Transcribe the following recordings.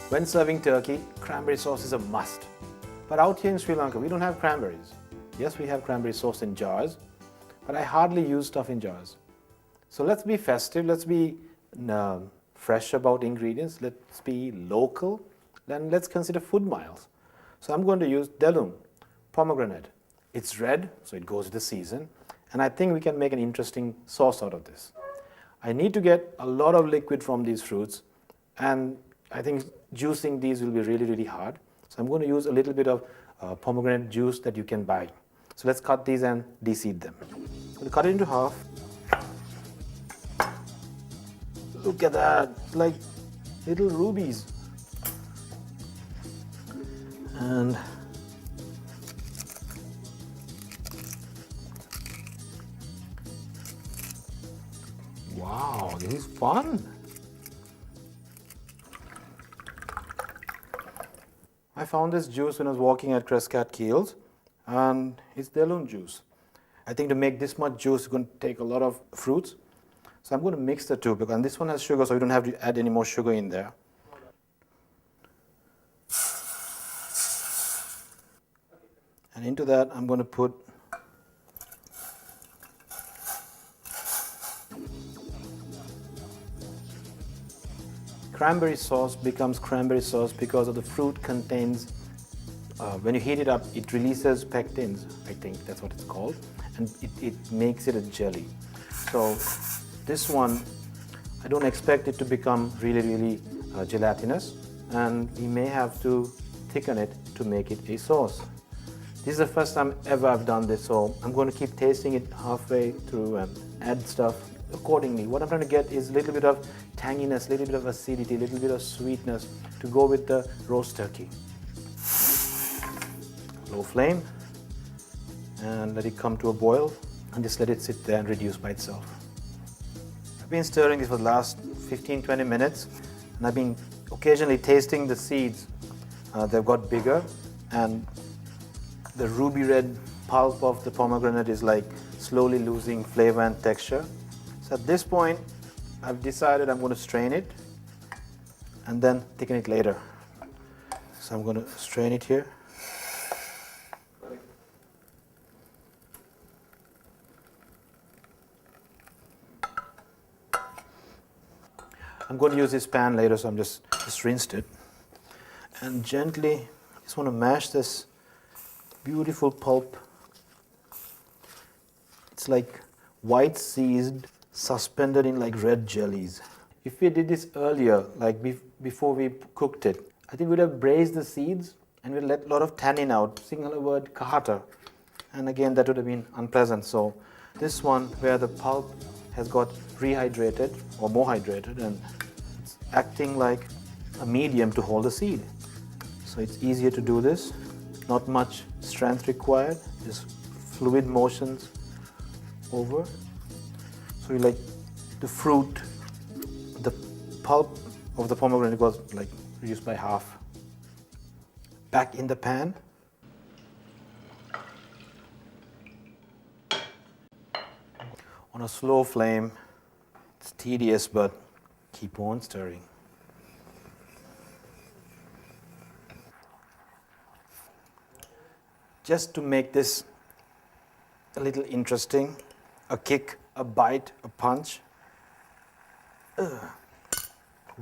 When serving turkey, cranberry sauce is a must. But out here in Sri Lanka, we don't have cranberries. Yes, we have cranberry sauce in jars, but I hardly use stuff in jars. So let's be festive, let's be fresh about ingredients, let's be local, then let's consider food miles. So I'm going to use Delum, pomegranate. It's red, so it goes with the season, and I think we can make an interesting sauce out of this. I need to get a lot of liquid from these fruits, and I think juicing these will be really, really hard. So I'm going to use a little bit of pomegranate juice that you can buy. So let's cut these and de-seed them. We'll cut it into half. Look at that, it's like little rubies. And wow, this is fun. I found this juice when I was walking at Crescat Keels, and it's Delum juice. I think to make this much juice, it's going to take a lot of fruits. So I'm going to mix the two, because this one has sugar, so we don't have to add any more sugar in there. And into that, I'm going to put cranberry sauce. Becomes cranberry sauce because of the fruit contains, when you heat it up, it releases pectins, I think that's what it's called, and it makes it a jelly. So this one, I don't expect it to become really, really gelatinous, and we may have to thicken it to make it a sauce. This is the first time ever I've done this, so I'm going to keep tasting it halfway through and add stuff accordingly. What I'm trying to get is a little bit of tanginess, a little bit of acidity, a little bit of sweetness to go with the roast turkey. Low flame, and let it come to a boil, and just let it sit there and reduce by itself. I've been stirring this for the last 15-20 minutes, and I've been occasionally tasting the seeds. They've got bigger, and the ruby red pulp of the pomegranate is like slowly losing flavor and texture. So at this point, I've decided I'm going to strain it and then thicken it later. So I'm going to strain it here. I'm going to use this pan later, so I'm just rinsed it. And gently, just want to mash this beautiful pulp. It's like white seeds suspended in like red jellies. If we did this earlier, like before we cooked it, I think we'd have braised the seeds and we'd let a lot of tannin out, singular word kahata. And again, that would have been unpleasant. So this one, where the pulp has got rehydrated or more hydrated, and it's acting like a medium to hold the seed. So it's easier to do this. Not much strength required, just fluid motions over. So you like the fruit, the pulp of the pomegranate was like reduced by half. Back in the pan. On a slow flame. It's tedious, but keep on stirring. Just to make this a little interesting, a kick, a bite, a punch,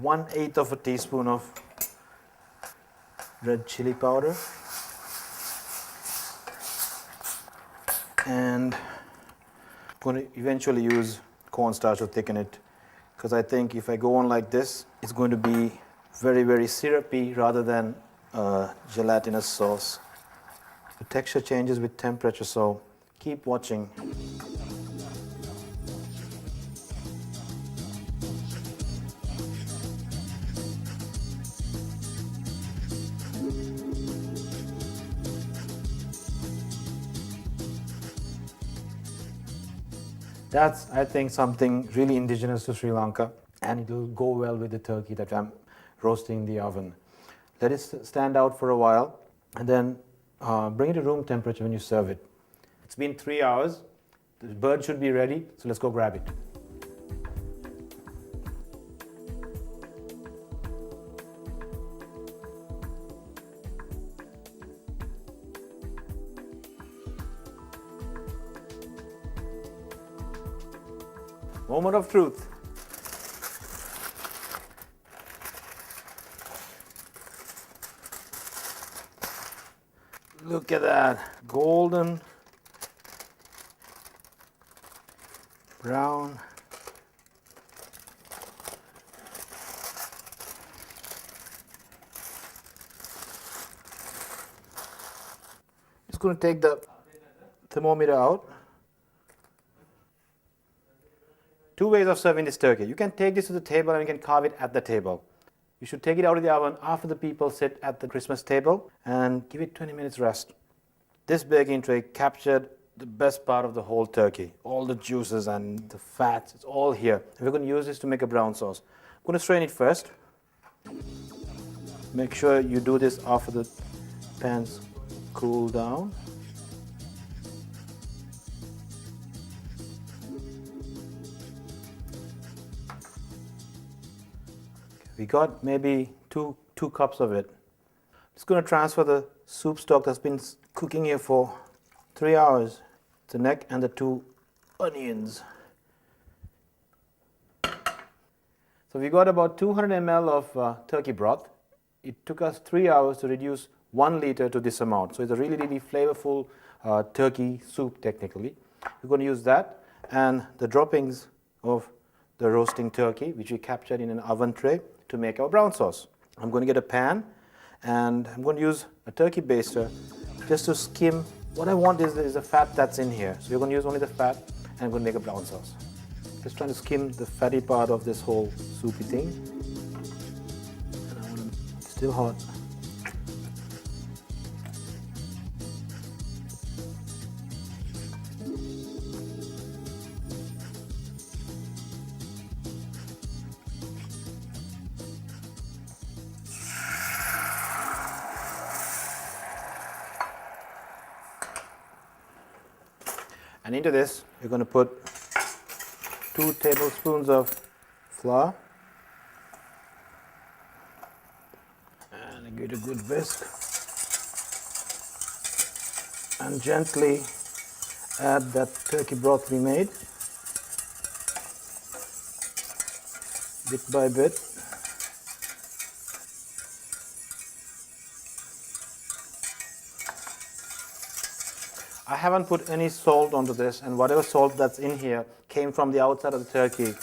1/8 of a teaspoon of red chili powder, and I'm going to eventually use cornstarch to thicken it, because I think if I go on like this, it's going to be very, very syrupy rather than a gelatinous sauce. The texture changes with temperature, so keep watching. That's, I think, something really indigenous to Sri Lanka, and it will go well with the turkey that I'm roasting in the oven. Let it stand out for a while, and then bring it to room temperature when you serve it. It's been 3 hours. The bird should be ready, so let's go grab it. Moment of truth. Look at that, golden, brown. Just going to take the thermometer out. 2 ways of serving this turkey. You can take this to the table and you can carve it at the table. You should take it out of the oven after the people sit at the Christmas table and give it 20 minutes rest. This baking tray captured the best part of the whole turkey. All the juices and the fats, it's all here. And we're going to use this to make a brown sauce. I'm going to strain it first. Make sure you do this after the pans cool down. We got maybe two cups of it. Just going to transfer the soup stock that's been cooking here for 3 hours. The neck and the 2 onions. So we got about 200 ml of turkey broth. It took us 3 hours to reduce 1 liter to this amount. So it's a really, really flavorful turkey soup technically. We're going to use that and the droppings of the roasting turkey, which we captured in an oven tray, to make our brown sauce. I'm going to get a pan and I'm going to use a turkey baster just to skim. What I want is the fat that's in here. So you're going to use only the fat and I'm going to make a brown sauce. Just trying to skim the fatty part of this whole soupy thing. And I want it still hot. And into this, you're going to put 2 tablespoons of flour and give it a good whisk and gently add that turkey broth we made bit by bit. I haven't put any salt onto this, and whatever salt that's in here came from the outside of the turkey.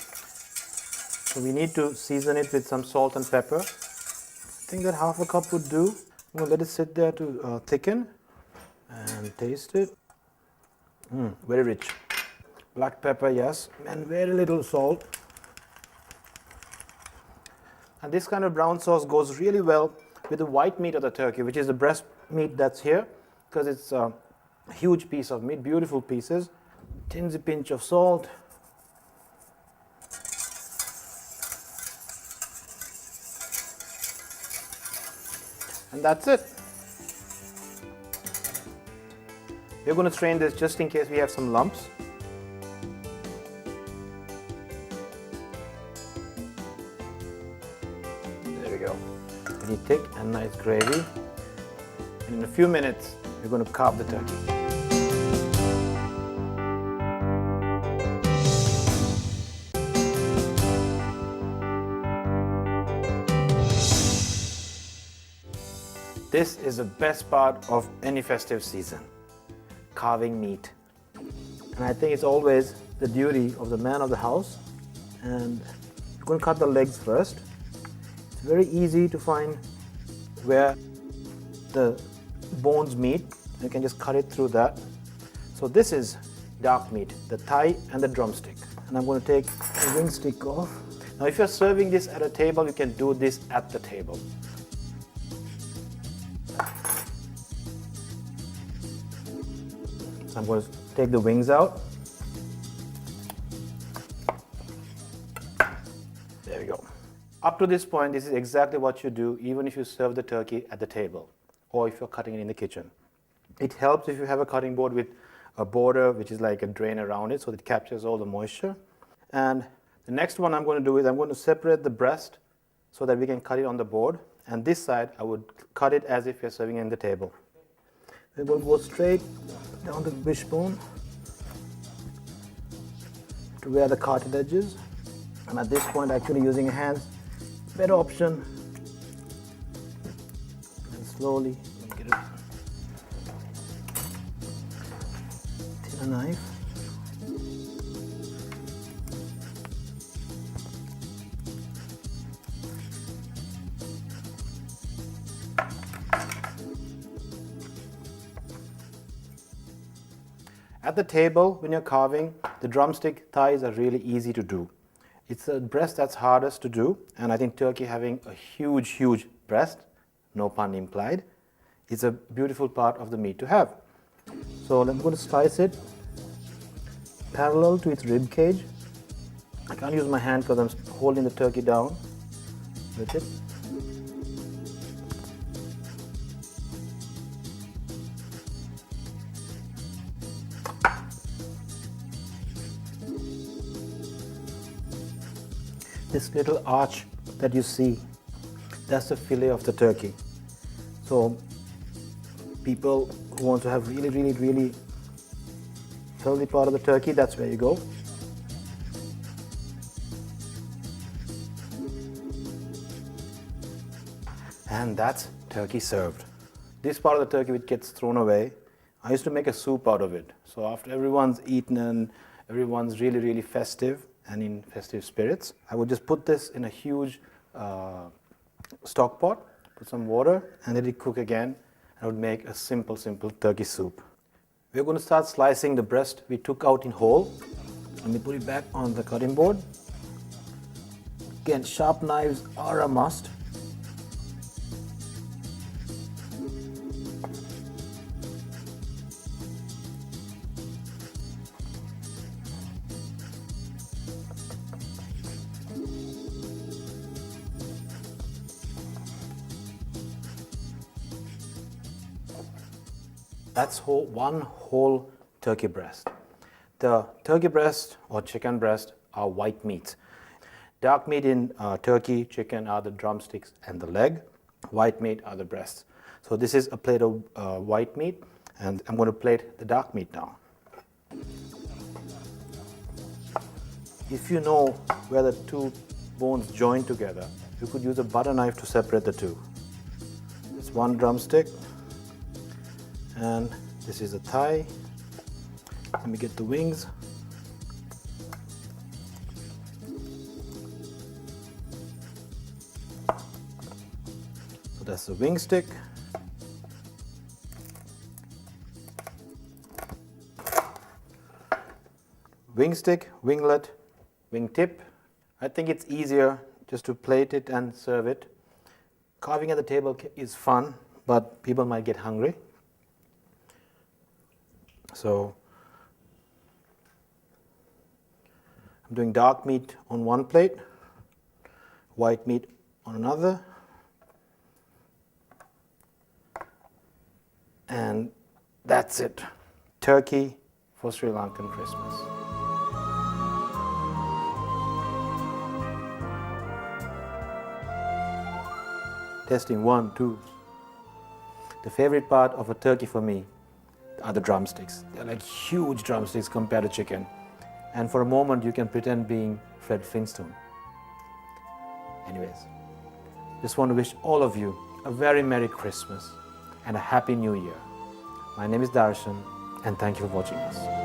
So we need to season it with some salt and pepper. I think that half a cup would do. We'll let it sit there to thicken and taste it. Very rich. Black pepper, yes, and very little salt. And this kind of brown sauce goes really well with the white meat of the turkey, which is the breast meat that's here, because it's a huge piece of meat, beautiful pieces. Tinsy pinch of salt. And that's it. We're going to strain this just in case we have some lumps. There we go. Pretty thick and nice gravy. And in a few minutes, we're going to carve the turkey. This is the best part of any festive season, carving meat. And I think it's always the duty of the man of the house. And you're going to cut the legs first. It's very easy to find where the bones meet. You can just cut it through that. So this is dark meat, the thigh and the drumstick. And I'm going to take the wing stick off. Now if you're serving this at a table, you can do this at the table. So I'm going to take the wings out. There we go. Up to this point, this is exactly what you do even if you serve the turkey at the table or if you're cutting it in the kitchen. It helps if you have a cutting board with a border which is like a drain around it so that it captures all the moisture. And the next one I'm going to do is I'm going to separate the breast so that we can cut it on the board. And this side, I would cut it as if you're serving it in the table. We will go straight down the wishbone to where the cartilage is. And at this point, actually using your hands, better option. And slowly get it. Thinner knife. At the table, when you're carving, the drumstick thighs are really easy to do. It's the breast that's hardest to do, and I think turkey having a huge, huge breast, no pun implied, is a beautiful part of the meat to have. So I'm going to slice it parallel to its rib cage. I can't use my hand because I'm holding the turkey down with it. This little arch that you see, that's the fillet of the turkey. So people who want to have really, really, really healthy part of the turkey, that's where you go. And that's turkey served. This part of the turkey which gets thrown away, I used to make a soup out of it. So after everyone's eaten and everyone's really, really festive and in festive spirits, I would just put this in a huge stock pot, put some water, and let it cook again. I would make a simple, simple turkey soup. We're going to start slicing the breast we took out in whole. Let me put it back on the cutting board. Again, sharp knives are a must. That's one whole turkey breast. The turkey breast or chicken breast are white meats. Dark meat in turkey, chicken are the drumsticks and the leg. White meat are the breasts. So this is a plate of white meat, and I'm going to plate the dark meat now. If you know where the two bones join together, you could use a butter knife to separate the two. It's one drumstick. And this is the thigh. Let me get the wings. So that's the wing stick. Wing stick, winglet, wing tip. I think it's easier just to plate it and serve it. Carving at the table is fun, but people might get hungry. So I'm doing dark meat on one plate, white meat on another, and that's it. Turkey for Sri Lankan Christmas. Testing 1, 2. The favorite part of a turkey for me are the drumsticks. They're like huge drumsticks compared to chicken. And for a moment you can pretend being Fred Flintstone. Anyways, just want to wish all of you a very Merry Christmas and a Happy New Year. My name is Darshan, and thank you for watching us.